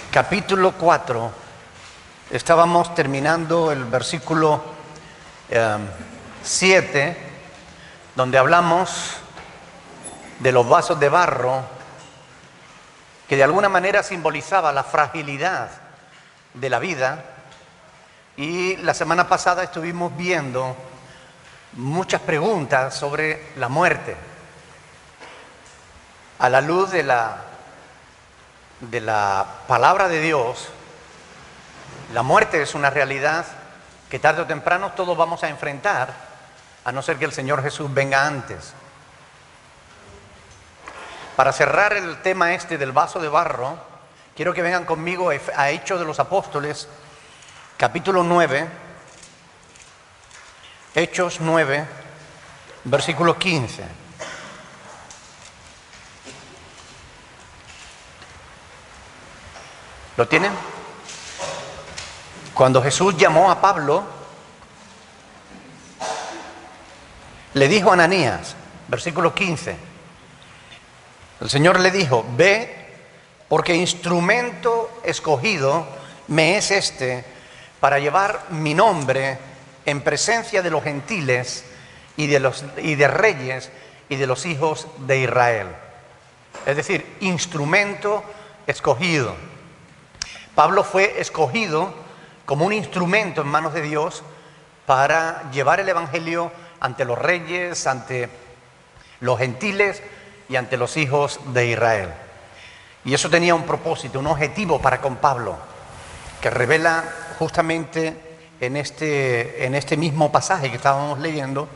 Capítulo 4, estábamos terminando el versículo 7, donde hablamos de los vasos de barro, que de alguna manera simbolizaba la fragilidad de la vida. Y la semana pasada estuvimos viendo muchas preguntas sobre la muerte, a la luz de la palabra de Dios. La muerte es una realidad que tarde o temprano todos vamos a enfrentar, a no ser que el Señor Jesús venga antes. Para cerrar el tema del vaso de barro, quiero que vengan conmigo a Hechos de los Apóstoles, capítulo 9, Hechos 9, versículo 15. ¿Lo tienen? Cuando Jesús llamó a Pablo, le dijo a Ananías, versículo 15, el Señor le dijo: ve, porque instrumento escogido me es para llevar mi nombre en presencia de los gentiles y de reyes y de los hijos de Israel. Es decir, instrumento escogido. Pablo fue escogido como un instrumento en manos de Dios para llevar el evangelio ante los reyes, ante los gentiles y ante los hijos de Israel. Y eso tenía un propósito, un objetivo para con Pablo, que revela justamente en este mismo pasaje que estábamos leyendo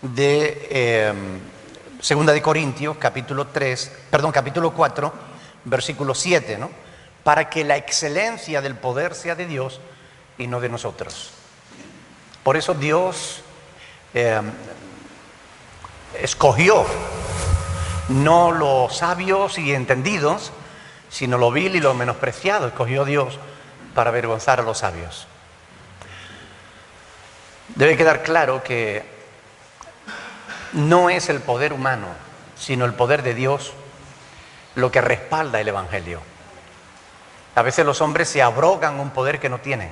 de 2 de Corintios, capítulo 4, versículo 7, ¿no? Para que la excelencia del poder sea de Dios y no de nosotros. Por eso Dios escogió no los sabios y entendidos, sino lo vil y lo menospreciado. Escogió Dios para avergonzar a los sabios. Debe quedar claro que no es el poder humano, sino el poder de Dios lo que respalda el evangelio. A veces los hombres se abrogan un poder que no tienen.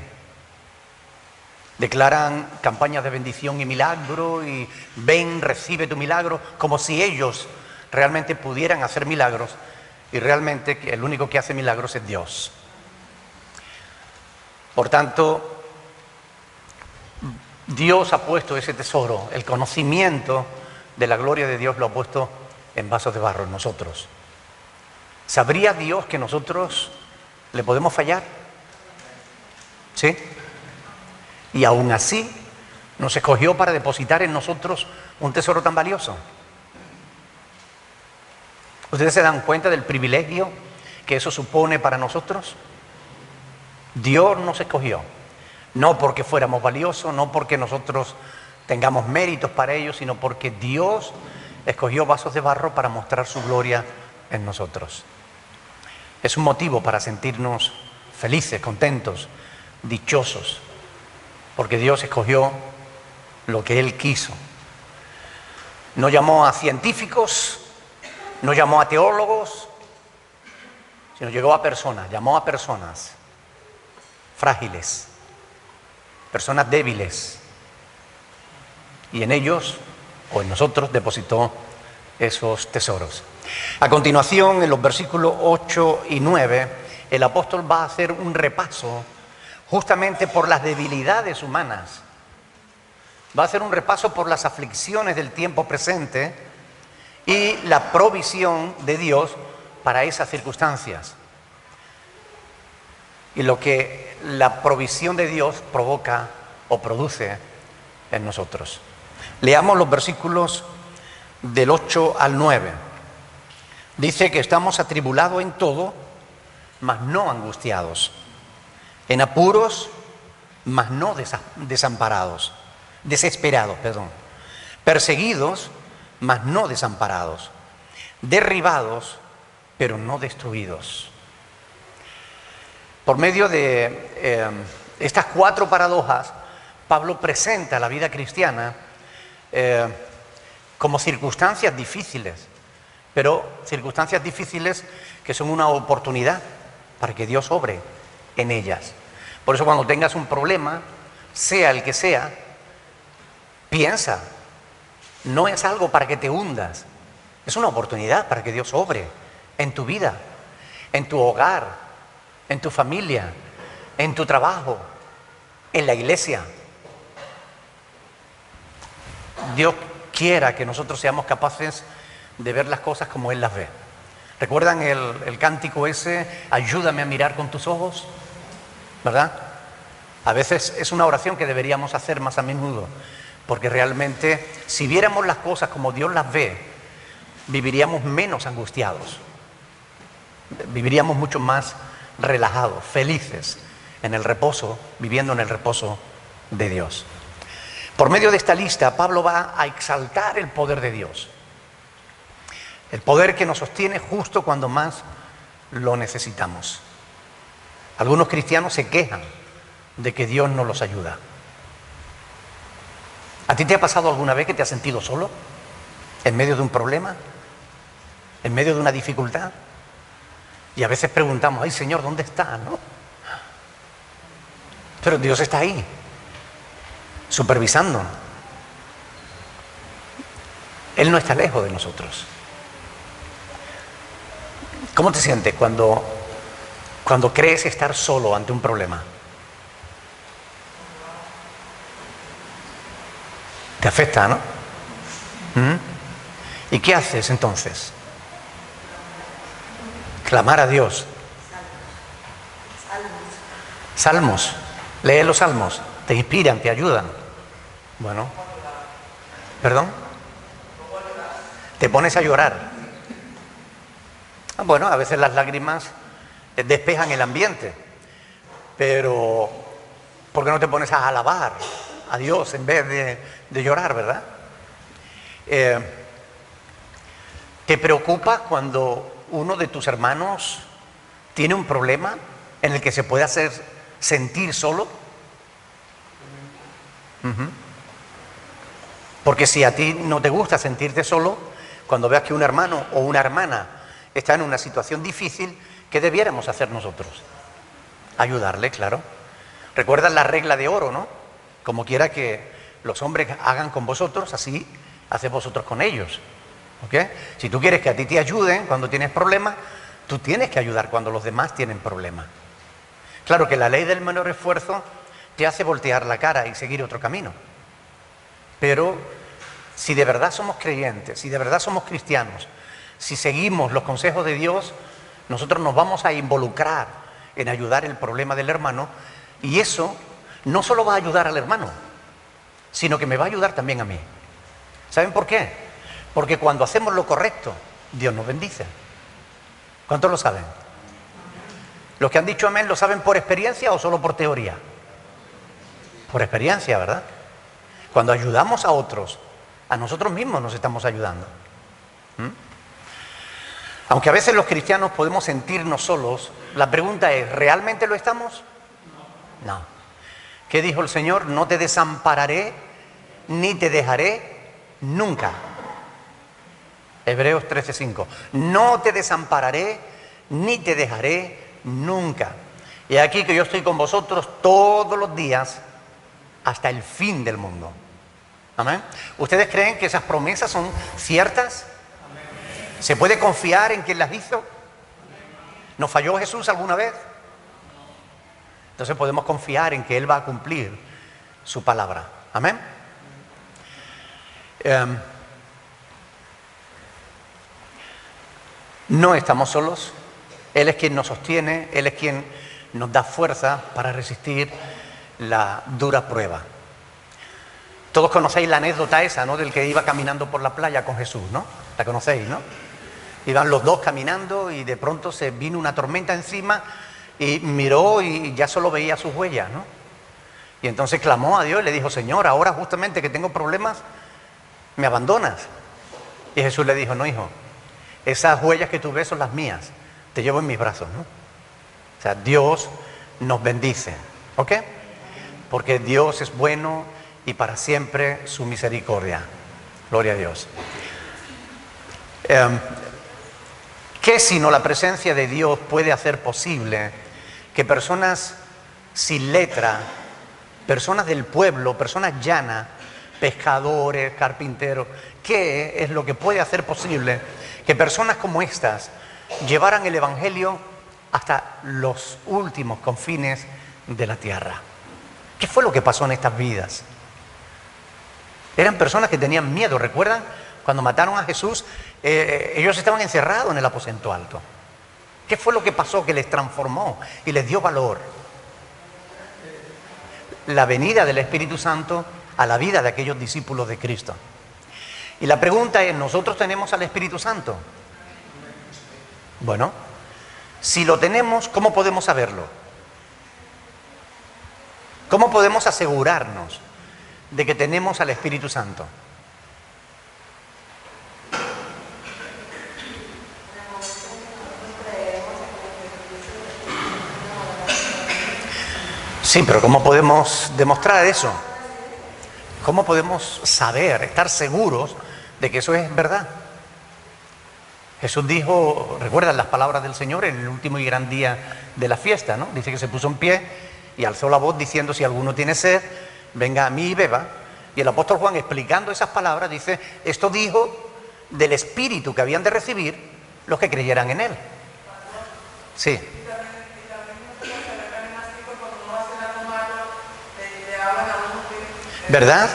Declaran campañas de bendición y milagro y ven, recibe tu milagro, como si ellos realmente pudieran hacer milagros, y realmente el único que hace milagros es Dios. Por tanto, Dios ha puesto ese tesoro, el conocimiento de la gloria de Dios lo ha puesto en vasos de barro en nosotros. ¿Sabría Dios que nosotros le podemos fallar? ¿Sí? Y aún así nos escogió para depositar en nosotros un tesoro tan valioso. ¿Ustedes se dan cuenta del privilegio que eso supone para nosotros? Dios nos escogió, no porque fuéramos valiosos, no porque nosotros tengamos méritos para ello, sino porque Dios escogió vasos de barro para mostrar su gloria en nosotros. Es un motivo para sentirnos felices, contentos, dichosos, porque Dios escogió lo que Él quiso. No llamó a científicos, no llamó a teólogos, sino llamó a personas frágiles, personas débiles, y en ellos, o en nosotros, depositó esos tesoros. A continuación, en los versículos 8 y 9, el apóstol va a hacer un repaso justamente por las debilidades humanas. Va a hacer un repaso por las aflicciones del tiempo presente y la provisión de Dios para esas circunstancias. Y lo que la provisión de Dios provoca o produce en nosotros. Leamos los versículos del 8 al 9. Dice que estamos atribulados en todo, mas no angustiados, en apuros, mas no desesperados, perseguidos, mas no desamparados, derribados, pero no destruidos. Por medio de estas cuatro paradojas, Pablo presenta la vida cristiana como circunstancias difíciles, pero circunstancias difíciles que son una oportunidad para que Dios obre en ellas. Por eso cuando tengas un problema, sea el que sea, piensa, no es algo para que te hundas, es una oportunidad para que Dios obre en tu vida, en tu hogar, en tu familia, en tu trabajo, en la iglesia. Dios quiera que nosotros seamos capaces de ver las cosas como Él las ve. ¿Recuerdan el cántico ese, ayúdame a mirar con tus ojos? ¿Verdad? A veces es una oración que deberíamos hacer más a menudo, porque realmente si viéramos las cosas como Dios las ve, viviríamos menos angustiados, viviríamos mucho más relajados, felices, en el reposo, viviendo en el reposo de Dios. Por medio de esta lista, Pablo va a exaltar el poder de Dios. El poder que nos sostiene justo cuando más lo necesitamos. Algunos cristianos se quejan de que Dios no los ayuda. ¿A ti te ha pasado alguna vez que te has sentido solo? ¿En medio de un problema? ¿En medio de una dificultad? Y a veces preguntamos, ay Señor, ¿dónde está? ¿No? Pero Dios está ahí, supervisándonos. Él no está lejos de nosotros. ¿Cómo te sientes cuando crees estar solo ante un problema? Te afecta, ¿no? ¿Y qué haces entonces? Clamar a Dios. Salmos. Lee los salmos. Te inspiran, te ayudan. Bueno. ¿Perdón? Te pones a llorar. Bueno, a veces las lágrimas despejan el ambiente. Pero, ¿por qué no te pones a alabar a Dios en vez de llorar, verdad? ¿Te preocupa cuando uno de tus hermanos tiene un problema en el que se puede hacer sentir solo? Porque si a ti no te gusta sentirte solo, cuando veas que un hermano o una hermana está en una situación difícil, ¿qué debiéramos hacer nosotros? Ayudarle, claro. ¿Recuerdan la regla de oro, no? Como quiera que los hombres hagan con vosotros, así haced vosotros con ellos. ¿Ok? Si tú quieres que a ti te ayuden cuando tienes problemas, tú tienes que ayudar cuando los demás tienen problemas. Claro que la ley del menor esfuerzo te hace voltear la cara y seguir otro camino. Pero si de verdad somos creyentes, si de verdad somos cristianos, si seguimos los consejos de Dios, nosotros nos vamos a involucrar en ayudar el problema del hermano, y eso no solo va a ayudar al hermano, sino que me va a ayudar también a mí. ¿Saben por qué? Porque cuando hacemos lo correcto, Dios nos bendice. ¿Cuántos lo saben? Los que han dicho amén, ¿lo saben por experiencia o solo por teoría? Por experiencia, ¿verdad? Cuando ayudamos a otros, a nosotros mismos nos estamos ayudando. Aunque a veces los cristianos podemos sentirnos solos, la pregunta es, ¿realmente lo estamos? No. ¿Qué dijo el Señor? No te desampararé ni te dejaré nunca. Hebreos 13:5. No te desampararé ni te dejaré nunca. Y aquí que yo estoy con vosotros todos los días hasta el fin del mundo. Amén. ¿Ustedes creen que esas promesas son ciertas? ¿Se puede confiar en quien las hizo? ¿Nos falló Jesús alguna vez? Entonces podemos confiar en que Él va a cumplir su palabra. Amén. No estamos solos. Él es quien nos sostiene, Él es quien nos da fuerza para resistir la dura prueba. Todos conocéis la anécdota esa, ¿no? Del que iba caminando por la playa con Jesús, ¿no? La conocéis, ¿no? Iban los dos caminando y de pronto se vino una tormenta encima y miró y ya solo veía sus huellas, ¿no? Y entonces clamó a Dios y le dijo, Señor, ahora justamente que tengo problemas, ¿me abandonas? Y Jesús le dijo, no, hijo, esas huellas que tú ves son las mías, te llevo en mis brazos, ¿no? O sea, Dios nos bendice, ¿ok? Porque Dios es bueno y para siempre su misericordia. Gloria a Dios. ¿Qué sino la presencia de Dios puede hacer posible que personas sin letra, personas del pueblo, personas llanas, pescadores, carpinteros, qué es lo que puede hacer posible que personas como estas llevaran el Evangelio hasta los últimos confines de la tierra? ¿Qué fue lo que pasó en estas vidas? Eran personas que tenían miedo. ¿Recuerdan? Cuando mataron a Jesús, ellos estaban encerrados en el aposento alto. ¿Qué fue lo que pasó que les transformó y les dio valor? La venida del Espíritu Santo a la vida de aquellos discípulos de Cristo. Y la pregunta es, ¿nosotros tenemos al Espíritu Santo? Bueno, si lo tenemos, ¿cómo podemos saberlo? ¿Cómo podemos asegurarnos de que tenemos al Espíritu Santo? Sí, pero ¿cómo podemos demostrar eso? ¿Cómo podemos saber, estar seguros de que eso es verdad? Jesús dijo, ¿recuerdan las palabras del Señor en el último y gran día de la fiesta, ¿no? Dice que se puso en pie y alzó la voz diciendo, si alguno tiene sed, venga a mí y beba. Y el apóstol Juan, explicando esas palabras, dice, esto dijo del Espíritu que habían de recibir los que creyeran en Él. Sí. ¿Verdad?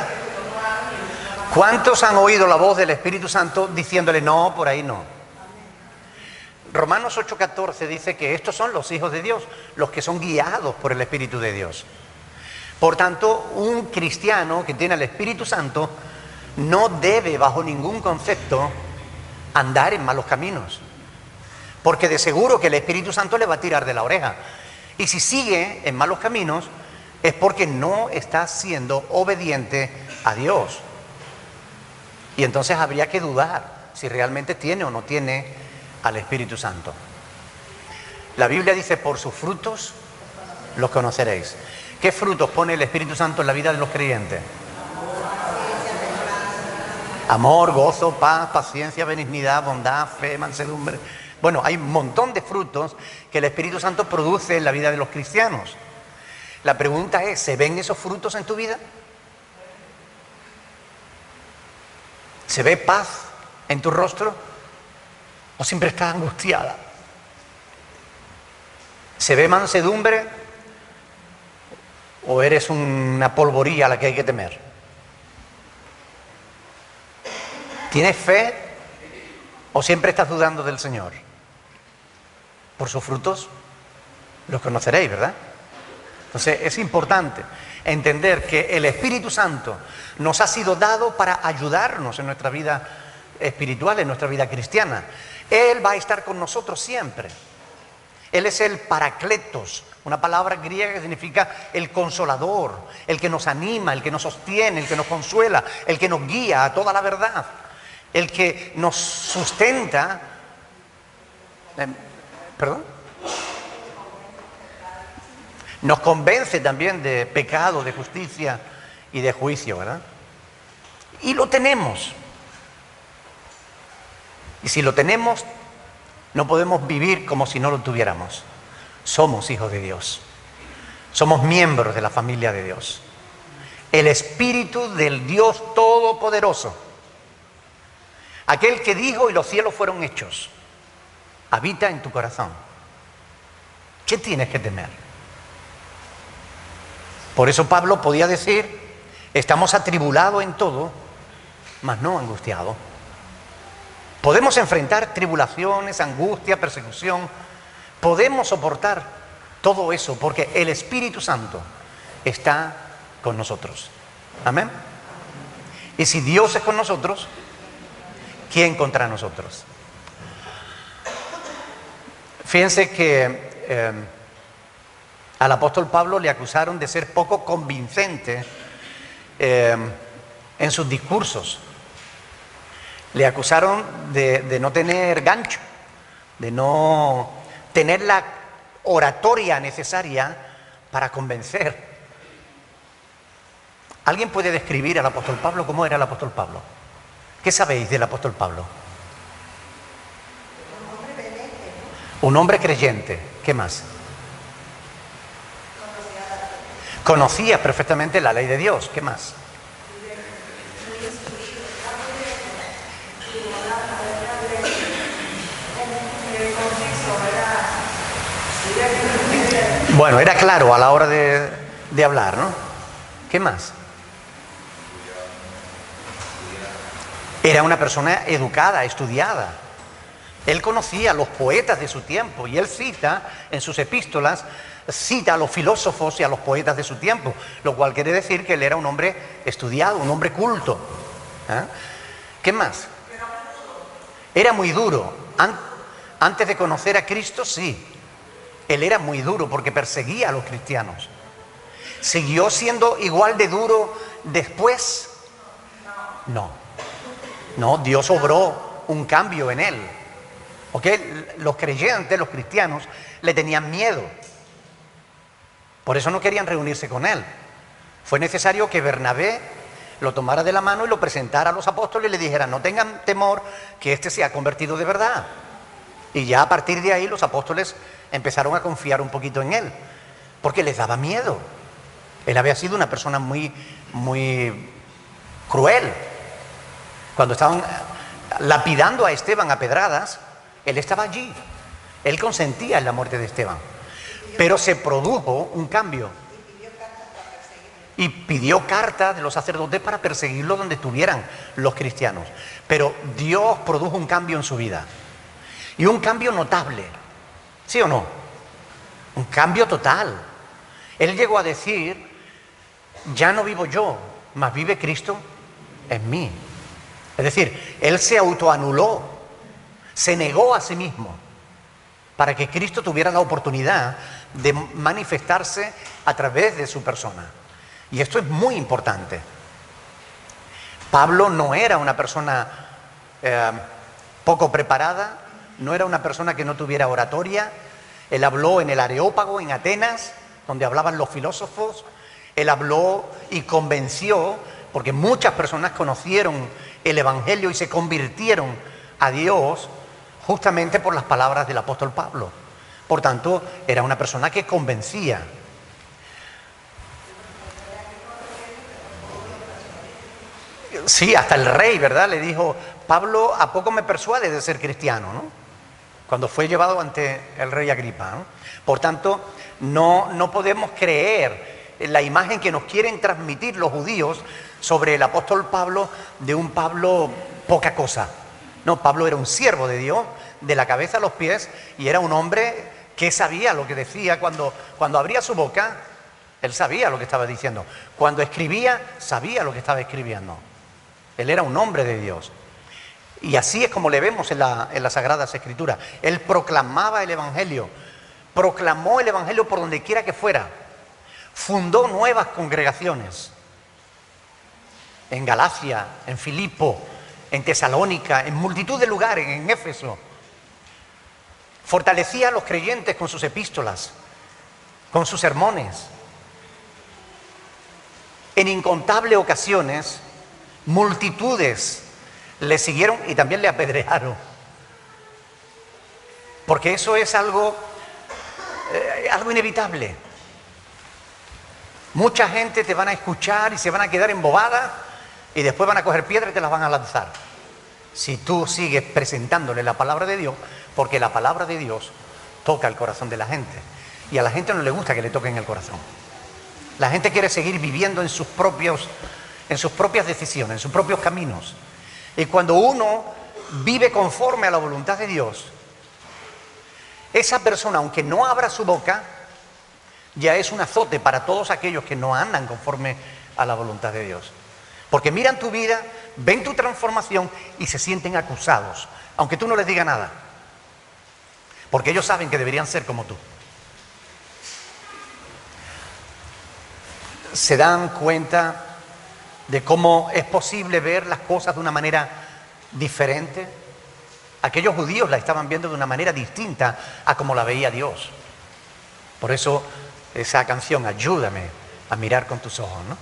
¿Cuántos han oído la voz del Espíritu Santo diciéndole, no, por ahí no? Romanos 8:14 dice que estos son los hijos de Dios, los que son guiados por el Espíritu de Dios. Por tanto, un cristiano que tiene el Espíritu Santo no debe, bajo ningún concepto, andar en malos caminos. Porque de seguro que el Espíritu Santo le va a tirar de la oreja. Y si sigue en malos caminos, es porque no está siendo obediente a Dios. Y entonces habría que dudar si realmente tiene o no tiene al Espíritu Santo. La Biblia dice, por sus frutos los conoceréis. ¿Qué frutos pone el Espíritu Santo en la vida de los creyentes? Amor, gozo, paz, paciencia, benignidad, bondad, fe, mansedumbre. Bueno, hay un montón de frutos que el Espíritu Santo produce en la vida de los cristianos. La pregunta es, ¿se ven esos frutos en tu vida? ¿Se ve paz en tu rostro? ¿O siempre estás angustiada? ¿Se ve mansedumbre? ¿O eres una polvoría a la que hay que temer? ¿Tienes fe? ¿O siempre estás dudando del Señor? Por sus frutos los conoceréis, ¿verdad? Entonces es importante entender que el Espíritu Santo nos ha sido dado para ayudarnos en nuestra vida espiritual, en nuestra vida cristiana. Él va a estar con nosotros siempre. Él es el Paracletos, una palabra griega que significa el consolador, el que nos anima, el que nos sostiene, el que nos consuela, el que nos guía a toda la verdad, el que nos sustenta. ¿Perdón? Nos convence también de pecado, de justicia y de juicio, ¿verdad? Y lo tenemos. Y si lo tenemos, no podemos vivir como si no lo tuviéramos. Somos hijos de Dios. Somos miembros de la familia de Dios. El Espíritu del Dios Todopoderoso, aquel que dijo y los cielos fueron hechos, habita en tu corazón. ¿Qué tienes que temer? Por eso Pablo podía decir, estamos atribulados en todo, mas no angustiados. Podemos enfrentar tribulaciones, angustia, persecución. Podemos soportar todo eso porque el Espíritu Santo está con nosotros. Amén. Y si Dios es con nosotros, ¿quién contra nosotros? Fíjense que al apóstol Pablo le acusaron de ser poco convincente en sus discursos. Le acusaron de no tener gancho, de no tener la oratoria necesaria para convencer. ¿Alguien puede describir al apóstol Pablo? ¿Cómo era el apóstol Pablo? ¿Qué sabéis del apóstol Pablo? Un hombre creyente. ¿Qué más? Conocía perfectamente la ley de Dios. ¿Qué más? Bueno, era claro a la hora de hablar, ¿no? ¿Qué más? Era una persona educada, estudiada. Él conocía a los poetas de su tiempo y él cita en sus epístolas, cita a los filósofos y a los poetas de su tiempo, lo cual quiere decir que él era un hombre estudiado, un hombre culto. ¿Eh? ¿Qué más? Era muy duro. Antes de conocer a Cristo, sí. Él era muy duro porque perseguía a los cristianos. ¿Siguió siendo igual de duro después? No. No, Dios obró un cambio en él. ¿Ok? Los creyentes, los cristianos, le tenían miedo. Por eso no querían reunirse con él. Fue necesario que Bernabé lo tomara de la mano y lo presentara a los apóstoles y le dijera: no tengan temor, que este se ha convertido de verdad. Y ya a partir de ahí los apóstoles empezaron a confiar un poquito en él, porque les daba miedo. Él había sido una persona muy cruel. Cuando estaban lapidando a Esteban a pedradas, él estaba allí. Él consentía en la muerte de Esteban. Pero se produjo un cambio. Y pidió cartas de los sacerdotes para perseguirlo donde estuvieran los cristianos. Pero Dios produjo un cambio en su vida. Y un cambio notable. ¿Sí o no? Un cambio total. Él llegó a decir: ya no vivo yo, mas vive Cristo en mí. Es decir, él se autoanuló, se negó a sí mismo, para que Cristo tuviera la oportunidad de manifestarse a través de su persona. Y esto es muy importante. Pablo no era una persona poco preparada, no era una persona que no tuviera oratoria. Él habló en el Areópago, en Atenas, donde hablaban los filósofos. Él habló y convenció, porque muchas personas conocieron el Evangelio y se convirtieron a Dios justamente por las palabras del apóstol Pablo. Por tanto, era una persona que convencía. Sí, hasta el rey, ¿verdad? Le dijo: Pablo, ¿a poco me persuade de ser cristiano?, ¿no? Cuando fue llevado ante el rey Agripa, ¿no? Por tanto, no podemos creer en la imagen que nos quieren transmitir los judíos sobre el apóstol Pablo, de un Pablo poca cosa. No, Pablo era un siervo de Dios, de la cabeza a los pies, y era un hombre que sabía lo que decía. Cuando abría su boca, él sabía lo que estaba diciendo. Cuando escribía, sabía lo que estaba escribiendo. Él era un hombre de Dios. Y así es como le vemos en las Sagradas Escrituras. Él proclamaba el Evangelio, proclamó el Evangelio por donde quiera que fuera, fundó nuevas congregaciones, en Galacia, en Filipo, en Tesalónica, en multitud de lugares, en Éfeso. Fortalecía a los creyentes con sus epístolas, con sus sermones. En incontables ocasiones, multitudes le siguieron y también le apedrearon. Porque eso es algo inevitable. Mucha gente te van a escuchar y se van a quedar embobadas y después van a coger piedras y te las van a lanzar. Si tú sigues presentándole la palabra de Dios, porque la palabra de Dios toca el corazón de la gente. Y a la gente no le gusta que le toquen el corazón. La gente quiere seguir viviendo en sus propias decisiones, en sus propios caminos. Y cuando uno vive conforme a la voluntad de Dios, esa persona, aunque no abra su boca, ya es un azote para todos aquellos que no andan conforme a la voluntad de Dios. Porque miran tu vida, ven tu transformación y se sienten acusados, aunque tú no les digas nada. Porque ellos saben que deberían ser como tú. ¿Se dan cuenta de cómo es posible ver las cosas de una manera diferente? Aquellos judíos la estaban viendo de una manera distinta a como la veía Dios. Por eso esa canción, ayúdame a mirar con tus ojos, ¿no?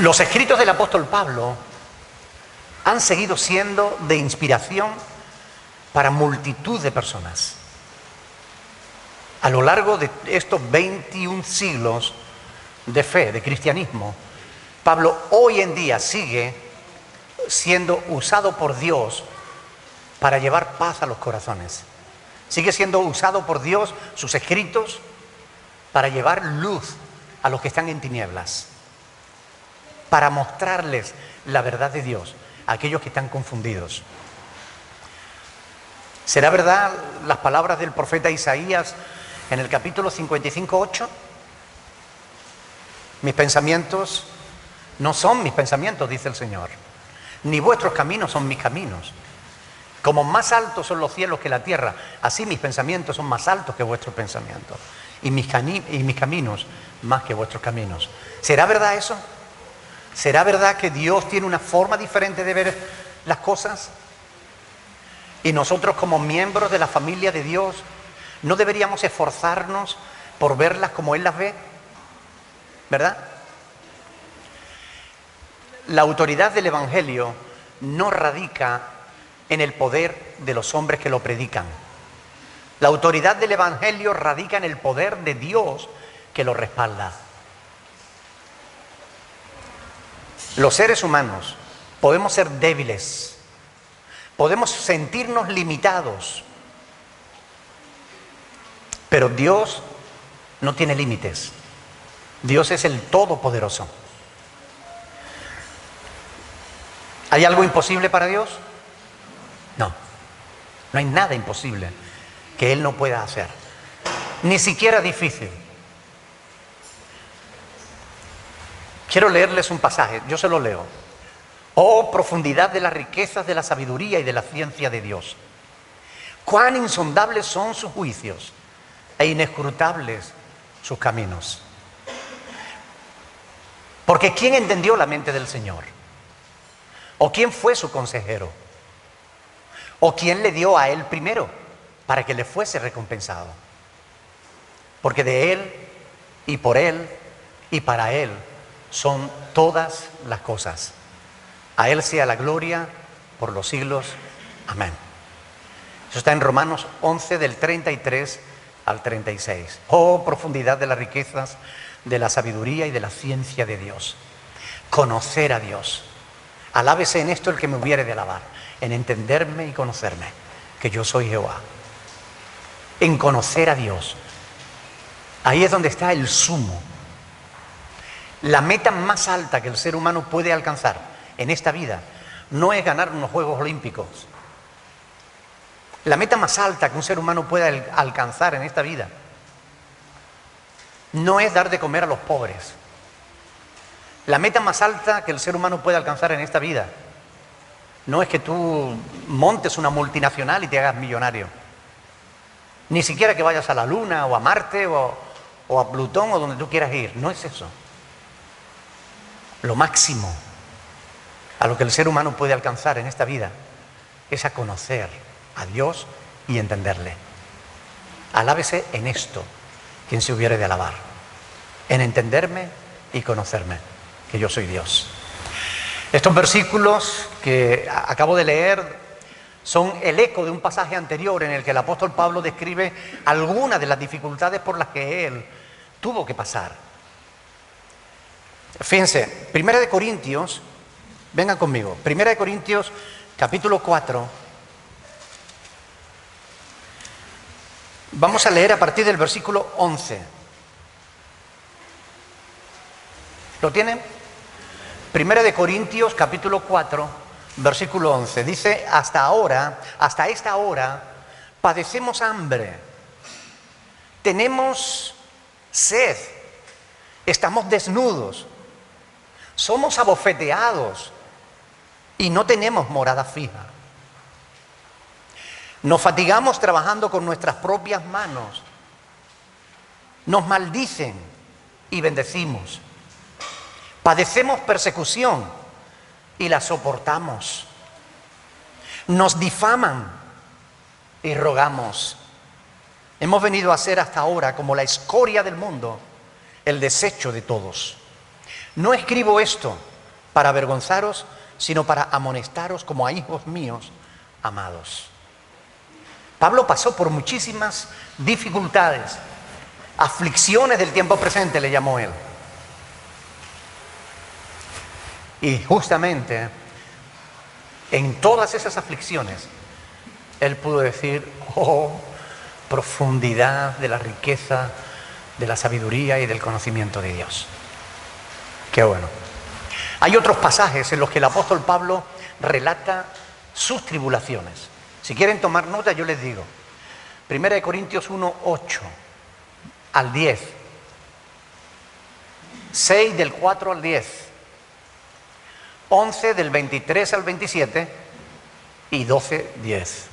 Los escritos del apóstol Pablo han seguido siendo de inspiración para multitud de personas. A lo largo de estos 21 siglos de fe, de cristianismo, Pablo hoy en día sigue siendo usado por Dios para llevar paz a los corazones. Sigue siendo usado por Dios, sus escritos, para llevar luz a los que están en tinieblas, para mostrarles la verdad de Dios a aquellos que están confundidos. ¿Será verdad las palabras del profeta Isaías en el capítulo 55:8? Mis pensamientos no son mis pensamientos, dice el Señor, ni vuestros caminos son mis caminos. Como más altos son los cielos que la tierra, así mis pensamientos son más altos que vuestros pensamientos, y mis caminos más que vuestros caminos. ¿Será verdad eso? ¿Será verdad que Dios tiene una forma diferente de ver las cosas? Y nosotros, como miembros de la familia de Dios, ¿no deberíamos esforzarnos por verlas como Él las ve? ¿Verdad? La autoridad del Evangelio no radica en el poder de los hombres que lo predican. La autoridad del Evangelio radica en el poder de Dios que lo respalda. Los seres humanos podemos ser débiles, podemos sentirnos limitados, pero Dios no tiene límites. Dios es el Todopoderoso. ¿Hay algo imposible para Dios? No, no hay nada imposible que Él no pueda hacer, ni siquiera difícil. Quiero leerles un pasaje, yo se lo leo. Oh, profundidad de las riquezas de la sabiduría y de la ciencia de Dios. Cuán insondables son sus juicios e inescrutables sus caminos. Porque ¿quién entendió la mente del Señor? ¿O quién fue su consejero? ¿O quién le dio a Él primero para que le fuese recompensado? Porque de Él y por Él y para Él son todas las cosas. A Él sea la gloria por los siglos. Amén. Eso está en Romanos 11 del 33 al 36. Oh, profundidad de las riquezas, de la sabiduría y de la ciencia de Dios. Conocer a Dios. Alábese en esto el que me hubiere de alabar, en entenderme y conocerme, que yo soy Jehová. En conocer a Dios. Ahí es donde está el sumo. La meta más alta que el ser humano puede alcanzar en esta vida no es ganar unos Juegos Olímpicos. La meta más alta que un ser humano puede alcanzar en esta vida no es dar de comer a los pobres. La meta más alta que el ser humano puede alcanzar en esta vida no es que tú montes una multinacional y te hagas millonario. Ni siquiera que vayas a la Luna o a Marte o a Plutón o donde tú quieras ir. No es eso. Lo máximo a lo que el ser humano puede alcanzar en esta vida es a conocer a Dios y entenderle. Alábese en esto quien se hubiere de alabar, en entenderme y conocerme, que yo soy Dios. Estos versículos que acabo de leer son el eco de un pasaje anterior en el que el apóstol Pablo describe algunas de las dificultades por las que él tuvo que pasar. Fíjense, 1 Corintios, vengan conmigo, 1 Corintios capítulo 4, vamos a leer a partir del versículo 11. ¿Lo tienen? 1 Corintios capítulo 4, versículo 11, dice: hasta esta hora, padecemos hambre, tenemos sed, estamos desnudos, somos abofeteados y no tenemos morada fija. Nos fatigamos trabajando con nuestras propias manos, nos maldicen y bendecimos. Padecemos persecución y la soportamos. Nos difaman y rogamos. Hemos venido a ser hasta ahora como la escoria del mundo, el desecho de todos. No escribo esto para avergonzaros, sino para amonestaros como a hijos míos amados. Pablo pasó por muchísimas dificultades, aflicciones del tiempo presente, le llamó él. Y justamente en todas esas aflicciones, él pudo decir, oh, profundidad de la riqueza, de la sabiduría y del conocimiento de Dios. Qué bueno. Hay otros pasajes en los que el apóstol Pablo relata sus tribulaciones. Si quieren tomar nota, yo les digo. 1 Corintios 1, 8 al 10. 6 del 4 al 10. 11 del 23 al 27 y 12, 10.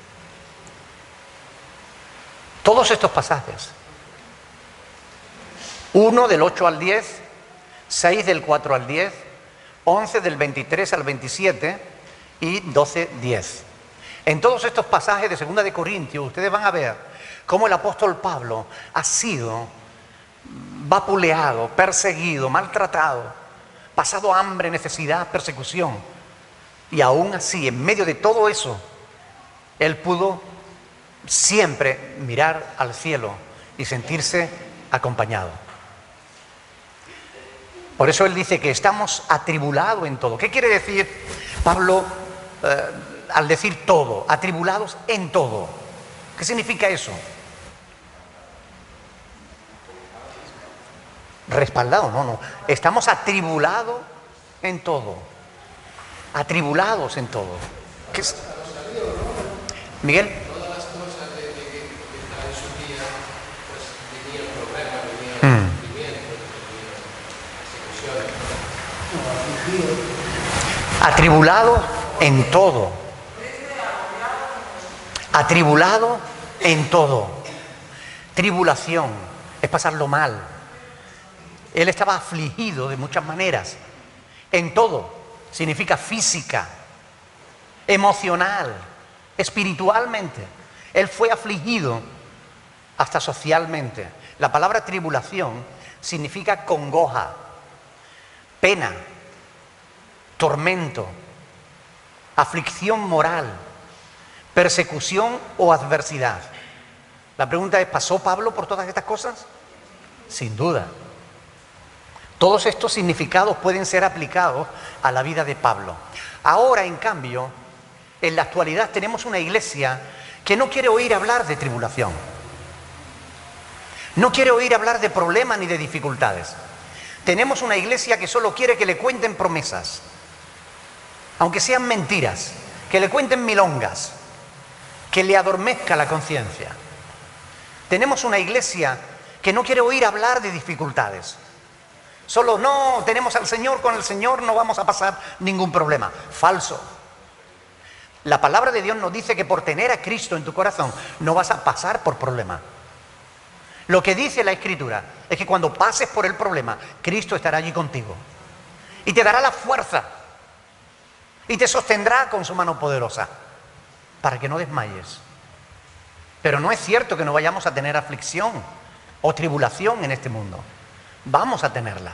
Todos estos pasajes. 1 del 8 al 10, 6 del 4 al 10, 11 del 23 al 27 y 12, 10. En todos estos pasajes de 2 de Corintios, ustedes van a ver cómo el apóstol Pablo ha sido vapuleado, perseguido, maltratado, pasado hambre, necesidad, persecución. Y aún así, en medio de todo eso, él pudo siempre mirar al cielo y sentirse acompañado. Por eso él dice que estamos atribulados en todo. ¿Qué quiere decir Pablo al decir todo? Atribulados en todo. ¿Qué significa eso? Respaldados, no. Estamos atribulados en todo. Atribulados en todo. ¿Qué es? Miguel. Todas las cosas que en su día, pues venía el problema, venía el sufrimiento, venía persecuciones. Atribulado en todo. Atribulado en todo. Tribulación es pasarlo mal. Él estaba afligido de muchas maneras. En todo. Significa física, emocional, espiritualmente. Él fue afligido hasta socialmente. La palabra tribulación significa congoja, pena, tormento, aflicción moral, persecución o adversidad. La pregunta es, ¿pasó Pablo por todas estas cosas? Sin duda. Todos estos significados pueden ser aplicados a la vida de Pablo. Ahora, en cambio, en la actualidad tenemos una iglesia que no quiere oír hablar de tribulación. No quiere oír hablar de problemas ni de dificultades. Tenemos una iglesia que solo quiere que le cuenten promesas, aunque sean mentiras, que le cuenten milongas, que le adormezca la conciencia. Tenemos una iglesia que no quiere oír hablar de dificultades. Solo no, tenemos al Señor, con el Señor no vamos a pasar ningún problema. Falso. La palabra de Dios nos dice que por tener a Cristo en tu corazón no vas a pasar por problema. Lo que dice la Escritura es que cuando pases por el problema, Cristo estará allí contigo. Y te dará la fuerza. Y te sostendrá con su mano poderosa para que no desmayes. Pero no es cierto que no vayamos a tener aflicción o tribulación en este mundo. Vamos a tenerla.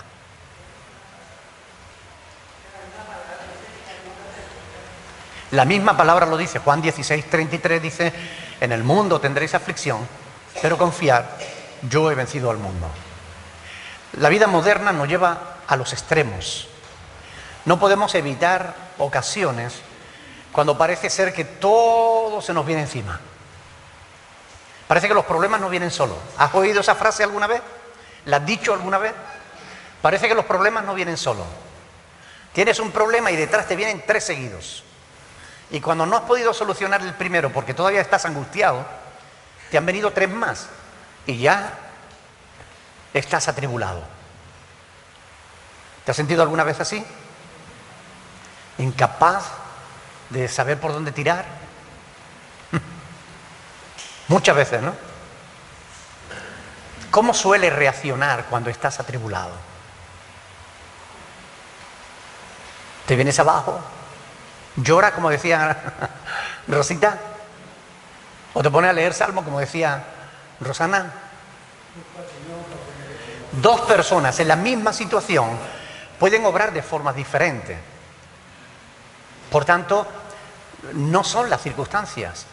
La misma palabra lo dice, Juan 16:33 dice, en el mundo tendréis aflicción, pero confiad, yo he vencido al mundo. La vida moderna nos lleva a los extremos. No podemos evitar ocasiones cuando parece ser que todo se nos viene encima. Parece que los problemas no vienen solos. ¿Has oído esa frase alguna vez? ¿La has dicho alguna vez? Parece que los problemas no vienen solos. Tienes un problema y detrás te vienen 3 seguidos. Y cuando no has podido solucionar el primero porque todavía estás angustiado, te han venido 3 más y ya estás atribulado. ¿Te has sentido alguna vez así? ¿Incapaz de saber por dónde tirar? Muchas veces, ¿no? ¿Cómo suele reaccionar cuando estás atribulado? ¿Te vienes abajo? ¿Llora, como decía Rosita? ¿O te pones a leer salmo, como decía Rosana? 2 personas en la misma situación pueden obrar de formas diferentes. Por tanto, no son las circunstancias,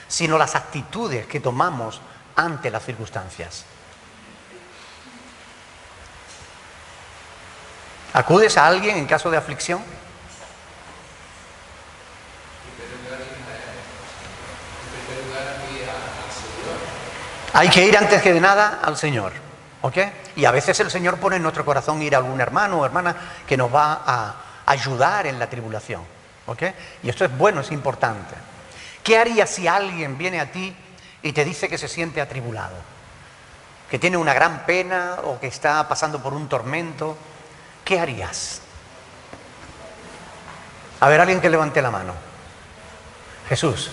sino las actitudes que tomamos ante las circunstancias. ¿Acudes a alguien en caso de aflicción? Hay que ir antes que de nada al Señor, ¿ok? Y a veces el Señor pone en nuestro corazón ir a algún hermano o hermana que nos va a ayudar en la tribulación, ¿ok? Y esto es bueno, es importante. ¿Qué harías si alguien viene a ti y te dice que se siente atribulado? Que tiene una gran pena o que está pasando por un tormento. ¿Qué harías? A ver, alguien que levante la mano. Jesús.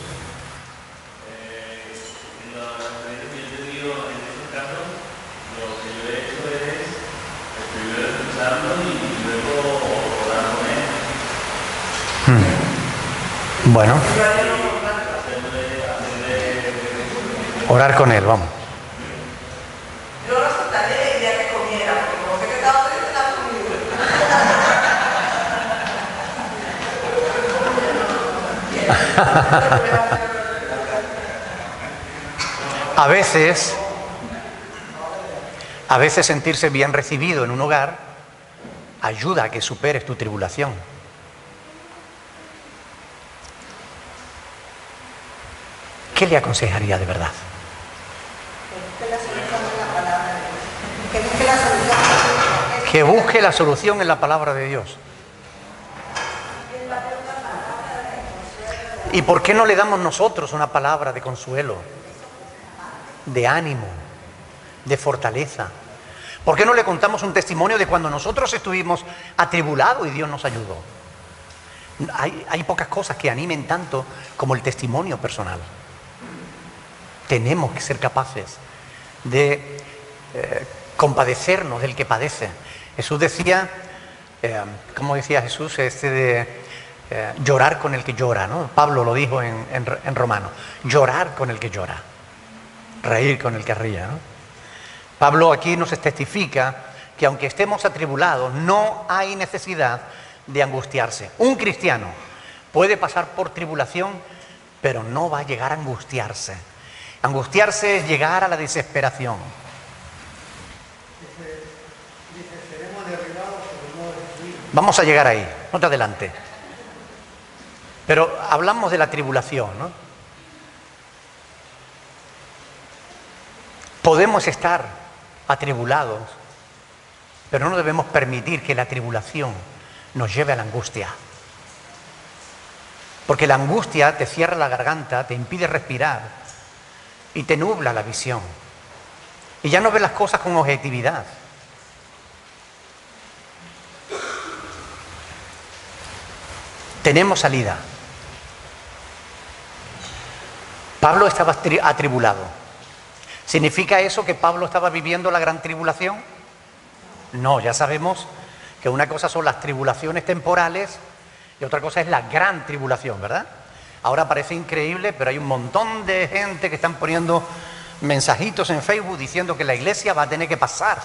Bueno, orar con él, vamos. Yo lo aceptaría el día que comiera, porque como sé que estaba triste, estaba conmigo. A veces sentirse bien recibido en un hogar ayuda a que superes tu tribulación. ¿Qué le aconsejaría de verdad? Que busque la solución en la palabra de Dios. ¿Y por qué no le damos nosotros una palabra de consuelo, de ánimo, de fortaleza? ¿Por qué no le contamos un testimonio de cuando nosotros estuvimos atribulados y Dios nos ayudó? Hay pocas cosas que animen tanto como el testimonio personal. Tenemos que ser capaces de compadecernos del que padece. Jesús decía, ¿cómo decía Jesús? Llorar con el que llora, ¿no? Pablo lo dijo en Romano, llorar con el que llora, reír con el que ríe, ¿no? Pablo aquí nos testifica que aunque estemos atribulados, no hay necesidad de angustiarse. Un cristiano puede pasar por tribulación, pero no va a llegar a angustiarse. Angustiarse es llegar a la desesperación. Vamos a llegar ahí, no te adelante. Pero hablamos de la tribulación, ¿no? Podemos estar atribulados, pero no debemos permitir que la tribulación nos lleve a la angustia. Porque la angustia te cierra la garganta, te impide respirar y te nubla la visión. Y ya no ves las cosas con objetividad. Tenemos salida. Pablo estaba atribulado. ¿Significa eso que Pablo estaba viviendo la gran tribulación? No, ya sabemos que una cosa son las tribulaciones temporales y otra cosa es la gran tribulación, ¿verdad? Ahora parece increíble, pero hay un montón de gente que están poniendo mensajitos en Facebook diciendo que la iglesia va a tener que pasar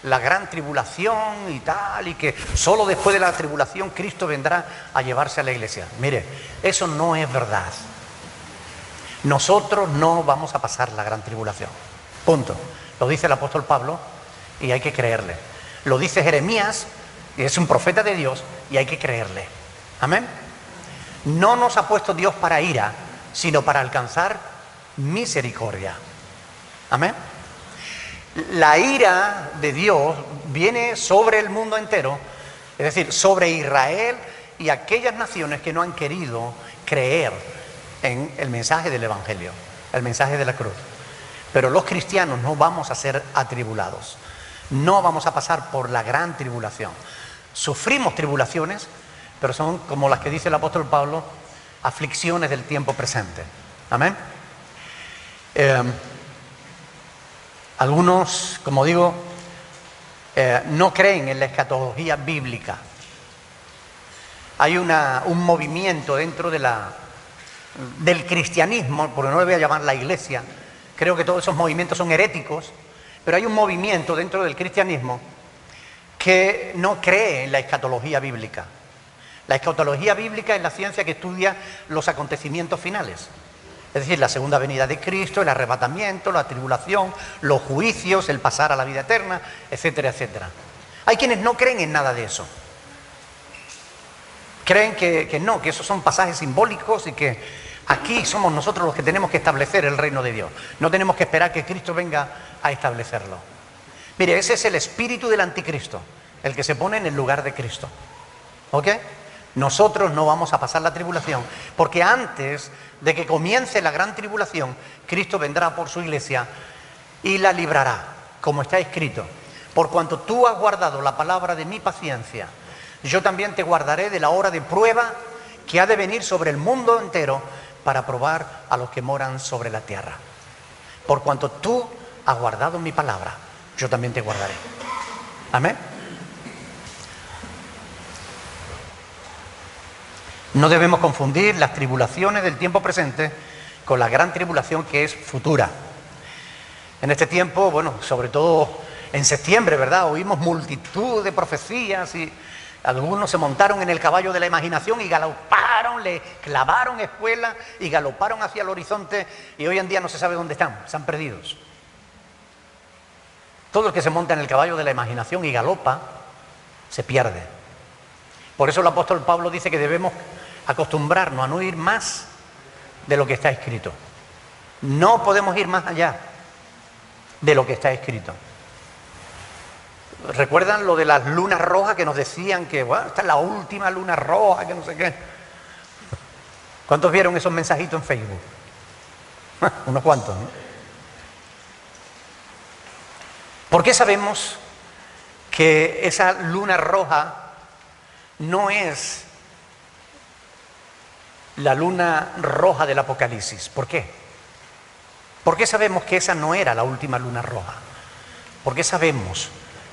la gran tribulación y tal, y que solo después de la tribulación Cristo vendrá a llevarse a la iglesia. Mire, eso no es verdad. Nosotros no vamos a pasar la gran tribulación. Punto. Lo dice el apóstol Pablo y hay que creerle. Lo dice Jeremías, y es un profeta de Dios, y hay que creerle. Amén. No nos ha puesto Dios para ira, sino para alcanzar misericordia. Amén. La ira de Dios viene sobre el mundo entero, es decir, sobre Israel y aquellas naciones que no han querido creer en el mensaje del Evangelio, el mensaje de la cruz. Pero los cristianos no vamos a ser atribulados, no vamos a pasar por la gran tribulación. Sufrimos tribulaciones, pero son como las que dice el apóstol Pablo, aflicciones del tiempo presente. Amén. Algunos, como digo, no creen en la escatología bíblica. Hay un movimiento dentro del cristianismo, porque no le voy a llamar la iglesia, creo que todos esos movimientos son heréticos, pero hay un movimiento dentro del cristianismo que no cree en la escatología bíblica. La escatología bíblica es la ciencia que estudia los acontecimientos finales. Es decir, la segunda venida de Cristo, el arrebatamiento, la tribulación, los juicios, el pasar a la vida eterna, etcétera, etcétera. Hay quienes no creen en nada de eso. Creen que no, que esos son pasajes simbólicos y que aquí somos nosotros los que tenemos que establecer el reino de Dios. No tenemos que esperar que Cristo venga a establecerlo. Mire, ese es el espíritu del anticristo, el que se pone en el lugar de Cristo. ¿Ok? Nosotros no vamos a pasar la tribulación, porque antes de que comience la gran tribulación, Cristo vendrá por su iglesia y la librará, como está escrito. Por cuanto tú has guardado la palabra de mi paciencia, yo también te guardaré de la hora de prueba que ha de venir sobre el mundo entero para probar a los que moran sobre la tierra. Por cuanto tú has guardado mi palabra, yo también te guardaré. Amén. No debemos confundir las tribulaciones del tiempo presente con la gran tribulación que es futura. En este tiempo, bueno, sobre todo en septiembre, ¿verdad? Oímos multitud de profecías y algunos se montaron en el caballo de la imaginación y galoparon, le clavaron espuelas y galoparon hacia el horizonte y hoy en día no se sabe dónde están perdidos. Todo el que se monta en el caballo de la imaginación y galopa, se pierde. Por eso el apóstol Pablo dice que debemos acostumbrarnos a no ir más de lo que está escrito. No podemos ir más allá de lo que está escrito. ¿Recuerdan lo de las lunas rojas que nos decían que bueno, esta es la última luna roja, que no sé qué? ¿Cuántos vieron esos mensajitos en Facebook? Unos cuantos, ¿no? ¿Por qué sabemos que esa luna roja no es la luna roja del Apocalipsis? ¿Por qué? ¿Por qué sabemos que esa no era la última luna roja? ¿Por qué sabemos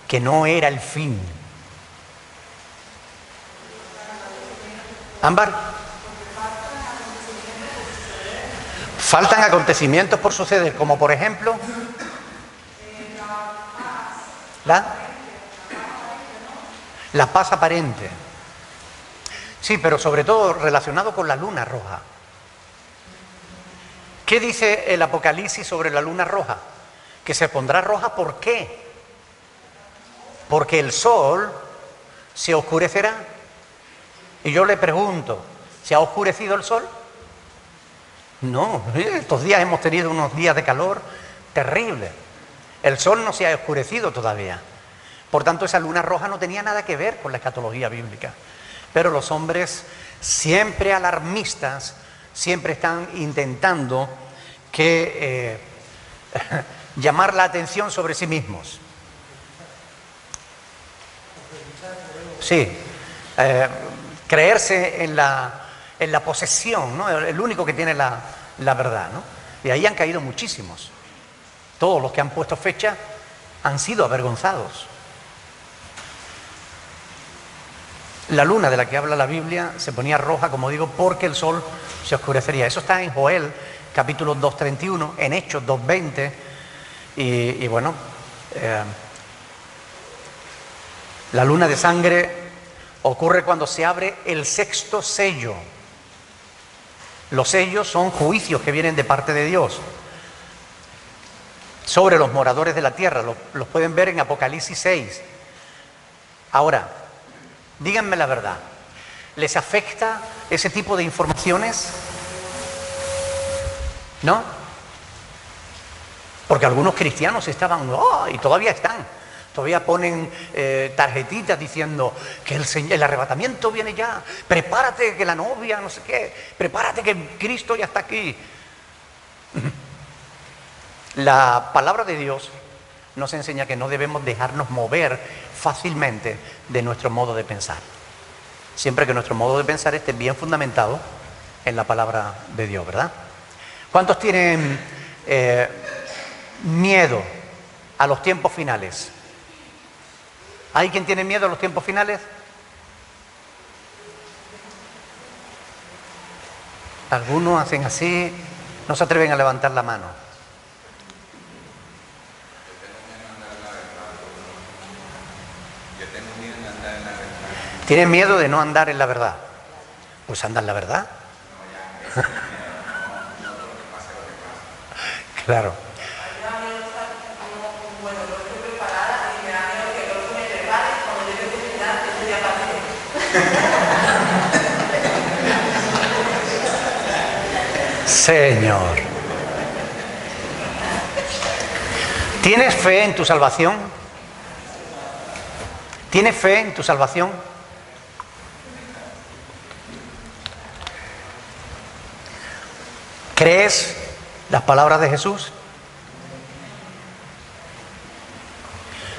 que no era el fin? Ámbar. Faltan acontecimientos por suceder, como por ejemplo la paz aparente. Sí, pero sobre todo relacionado con la luna roja. ¿Qué dice el Apocalipsis sobre la luna roja? Que se pondrá roja, ¿por qué? Porque el sol se oscurecerá. Y yo le pregunto, ¿se ha oscurecido el sol? No, estos días hemos tenido unos días de calor terribles. El sol no se ha oscurecido todavía. Por tanto, esa luna roja no tenía nada que ver con la escatología bíblica. Pero los hombres, siempre alarmistas, siempre están intentando llamar la atención sobre sí mismos. Sí, creerse en la posesión, ¿no? El único que tiene la verdad, ¿no? Y ahí han caído muchísimos. Todos los que han puesto fecha han sido avergonzados. La luna de la que habla la Biblia se ponía roja, como digo, porque el sol se oscurecería. Eso está en Joel, capítulo 2:31, en Hechos 2:20. Y bueno, la luna de sangre ocurre cuando se abre el sexto sello. Los sellos son juicios que vienen de parte de Dios sobre los moradores de la tierra. Los pueden ver en Apocalipsis 6. Ahora, díganme la verdad, ¿les afecta ese tipo de informaciones? ¿No? Porque algunos cristianos estaban, y todavía están, todavía ponen tarjetitas diciendo que el arrebatamiento viene ya, prepárate que la novia, no sé qué, prepárate que Cristo ya está aquí. La palabra de Dios nos enseña que no debemos dejarnos mover fácilmente de nuestro modo de pensar. Siempre que nuestro modo de pensar esté bien fundamentado en la palabra de Dios, ¿verdad? ¿Cuántos tienen miedo a los tiempos finales? ¿Hay quien tiene miedo a los tiempos finales? Algunos hacen así, no se atreven a levantar la mano. ¿Tienes miedo de no andar en la verdad? Pues anda en la verdad. Claro. Bueno, yo estoy preparada y me da miedo que el otro me prepare cuando llegue a terminar ese día pasé. Señor. ¿Tienes fe en tu salvación? ¿Tienes fe en tu salvación? ¿Crees las palabras de Jesús?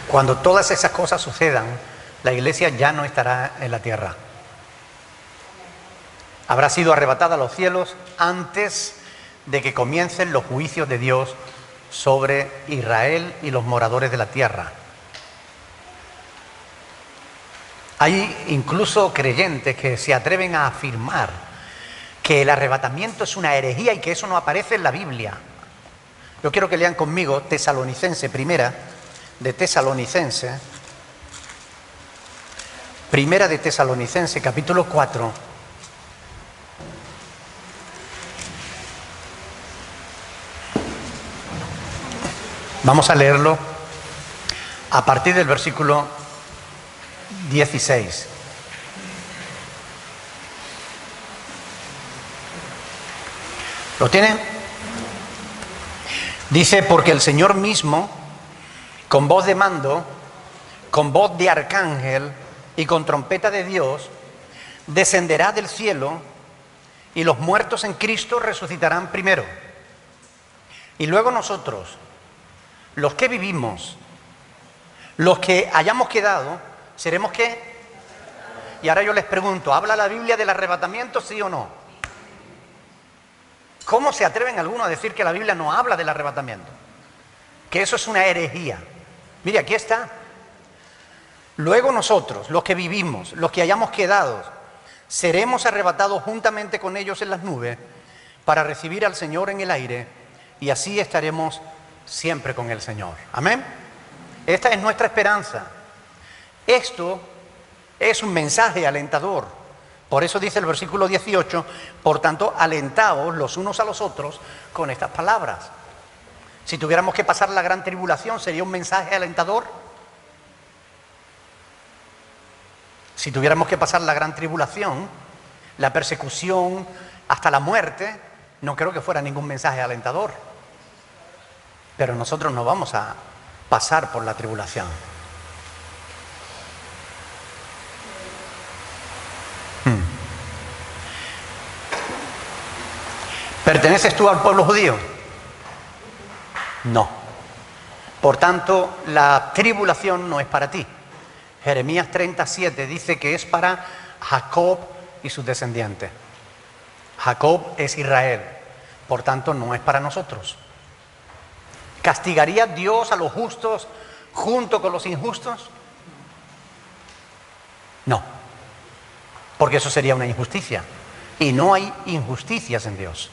Cuando todas esas cosas sucedan, la iglesia ya no estará en la tierra. Habrá sido arrebatada a los cielos antes de que comiencen los juicios de Dios sobre Israel y los moradores de la tierra. Hay incluso creyentes que se atreven a afirmar que el arrebatamiento es una herejía y que eso no aparece en la Biblia. Yo quiero que lean conmigo Tesalonicense, primera de Tesalonicense, capítulo 4. Vamos a leerlo a partir del versículo 16. ¿Lo tienen? Dice, porque el Señor mismo, con voz de mando, con voz de arcángel y con trompeta de Dios, descenderá del cielo y los muertos en Cristo resucitarán primero. Y luego nosotros, los que vivimos, los que hayamos quedado, seremos ¿qué? Y ahora yo les pregunto, ¿habla la Biblia del arrebatamiento, sí o no? ¿Cómo se atreven algunos a decir que la Biblia no habla del arrebatamiento? Que eso es una herejía. Mire, aquí está. Luego nosotros, los que vivimos, los que hayamos quedado, seremos arrebatados juntamente con ellos en las nubes para recibir al Señor en el aire y así estaremos siempre con el Señor. Amén. Esta es nuestra esperanza. Esto es un mensaje alentador. Por eso dice el versículo 18, por tanto, alentaos los unos a los otros con estas palabras. Si tuviéramos que pasar la gran tribulación, ¿sería un mensaje alentador? Si tuviéramos que pasar la gran tribulación, la persecución, hasta la muerte, no creo que fuera ningún mensaje alentador. Pero nosotros no vamos a pasar por la tribulación. ¿Perteneces tú al pueblo judío? No. Por tanto, la tribulación no es para ti. Jeremías 37 dice que es para Jacob y sus descendientes. Jacob es Israel, por tanto no es para nosotros. ¿Castigaría Dios a los justos junto con los injustos? No, porque eso sería una injusticia. Y no hay injusticias en Dios.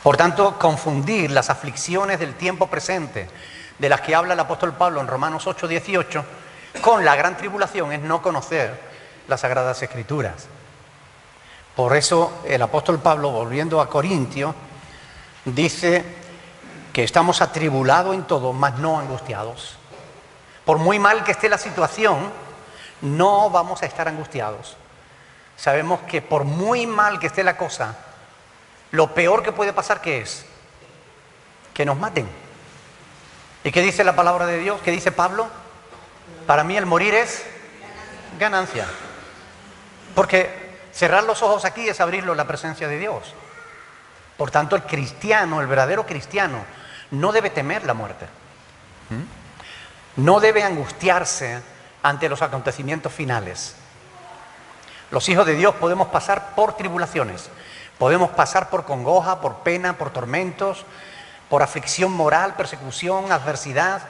Por tanto, confundir las aflicciones del tiempo presente, de las que habla el apóstol Pablo en Romanos 8:18, con la gran tribulación es no conocer las Sagradas Escrituras. Por eso el apóstol Pablo, volviendo a Corintios, dice que estamos atribulados en todo, mas no angustiados. Por muy mal que esté la situación, no vamos a estar angustiados. Sabemos que por muy mal que esté la cosa, lo peor que puede pasar, ¿qué es? Que nos maten. ¿Y qué dice la palabra de Dios? ¿Qué dice Pablo? Para mí el morir es ganancia. Porque cerrar los ojos aquí es abrirlo en la presencia de Dios. Por tanto, el cristiano, el verdadero cristiano, no debe temer la muerte. No debe angustiarse ante los acontecimientos finales. Los hijos de Dios podemos pasar por tribulaciones. Podemos pasar por congoja, por pena, por tormentos, por aflicción moral, persecución, adversidad,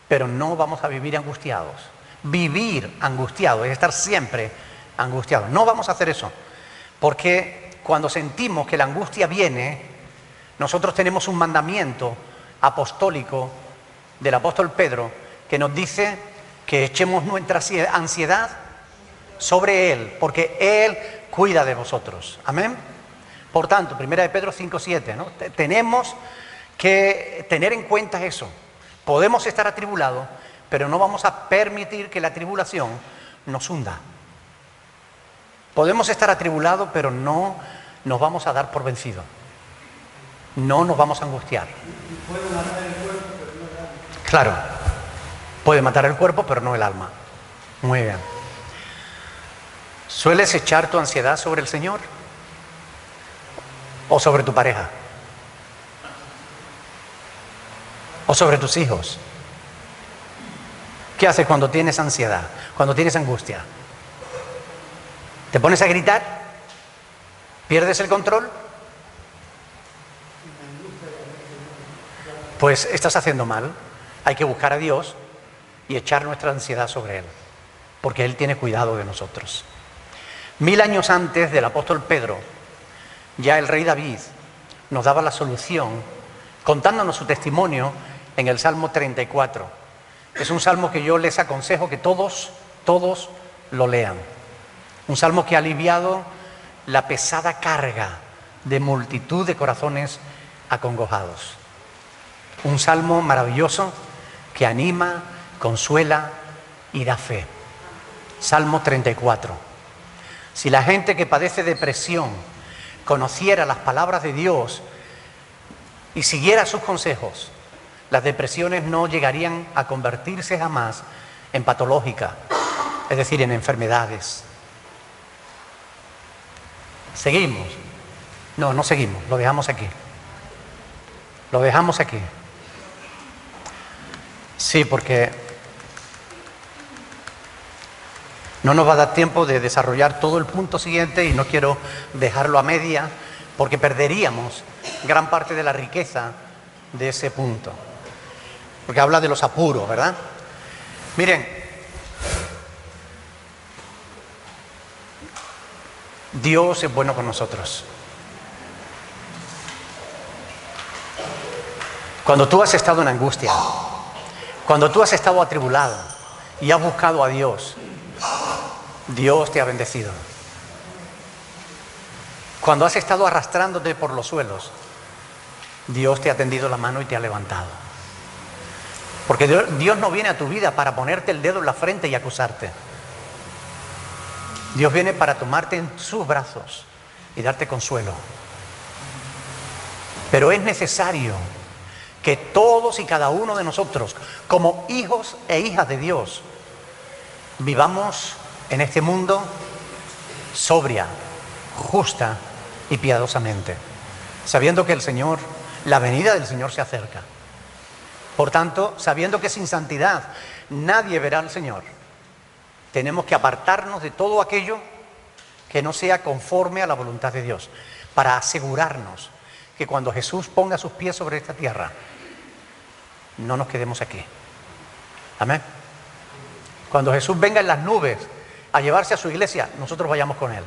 pero no vamos a vivir angustiados. Vivir angustiado es estar siempre angustiado. No vamos a hacer eso, porque cuando sentimos que la angustia viene, nosotros tenemos un mandamiento apostólico del apóstol Pedro que nos dice que echemos nuestra ansiedad sobre Él, porque Él cuida de vosotros. Amén. Por tanto, 1 de Pedro 5:7, ¿no? Tenemos que tener en cuenta eso. Podemos estar atribulados, pero no vamos a permitir que la tribulación nos hunda. Podemos estar atribulados, pero no nos vamos a dar por vencidos. No nos vamos a angustiar. Claro, puede matar el cuerpo, pero no el alma. Muy bien. ¿Sueles echar tu ansiedad sobre el Señor? ¿O sobre tu pareja? ¿O sobre tus hijos? ¿Qué haces cuando tienes ansiedad? Cuando tienes angustia. ¿Te pones a gritar? ¿Pierdes el control? Pues estás haciendo mal. Hay que buscar a Dios y echar nuestra ansiedad sobre Él, porque Él tiene cuidado de nosotros. 1000 años antes del apóstol Pedro, ya el rey David nos daba la solución contándonos su testimonio en el Salmo 34. Es un salmo que yo les aconsejo que todos lo lean. Un salmo que ha aliviado la pesada carga de multitud de corazones acongojados. Un salmo maravilloso que anima, consuela y da fe. Salmo 34. Si la gente que padece depresión conociera las palabras de Dios y siguiera sus consejos, las depresiones no llegarían a convertirse jamás en patológicas, es decir, en enfermedades. ¿Seguimos? No seguimos, lo dejamos aquí. Lo dejamos aquí. Sí, porque no nos va a dar tiempo de desarrollar todo el punto siguiente y no quiero dejarlo a media porque perderíamos gran parte de la riqueza de ese punto. Porque habla de los apuros, ¿verdad? Miren, Dios es bueno con nosotros. Cuando tú has estado en angustia, cuando tú has estado atribulado y has buscado a Dios, Dios te ha bendecido. Cuando has estado arrastrándote por los suelos, Dios te ha tendido la mano y te ha levantado. Porque Dios no viene a tu vida para ponerte el dedo en la frente y acusarte. Dios viene para tomarte en sus brazos y darte consuelo. Pero es necesario que todos y cada uno de nosotros, como hijos e hijas de Dios, vivamos en este mundo sobria, justa y piadosamente, sabiendo que la venida del Señor se acerca. Por tanto, sabiendo que sin santidad nadie verá al Señor, tenemos que apartarnos de todo aquello que no sea conforme a la voluntad de Dios, para asegurarnos que cuando Jesús ponga sus pies sobre esta tierra, no nos quedemos aquí. Amén. Cuando Jesús venga en las nubes a llevarse a su iglesia, nosotros vayamos con Él.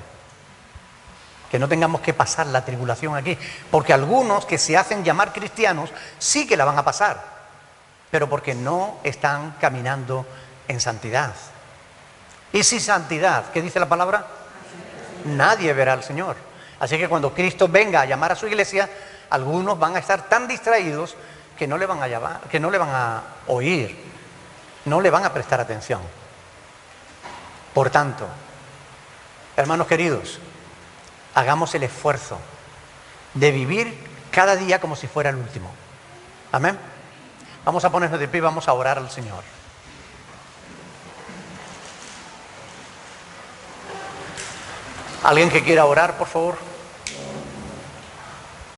Que no tengamos que pasar la tribulación aquí, porque algunos que se hacen llamar cristianos sí que la van a pasar, pero porque no están caminando en santidad. Y sin santidad, ¿qué dice la palabra? Nadie verá al Señor. Así que cuando Cristo venga a llamar a su iglesia, algunos van a estar tan distraídos que no le van a llamar, que no le van a oír, no le van a prestar atención. Por tanto, hermanos queridos, hagamos el esfuerzo de vivir cada día como si fuera el último. Amén. Vamos a ponernos de pie y vamos a orar al Señor. ¿Alguien que quiera orar, por favor?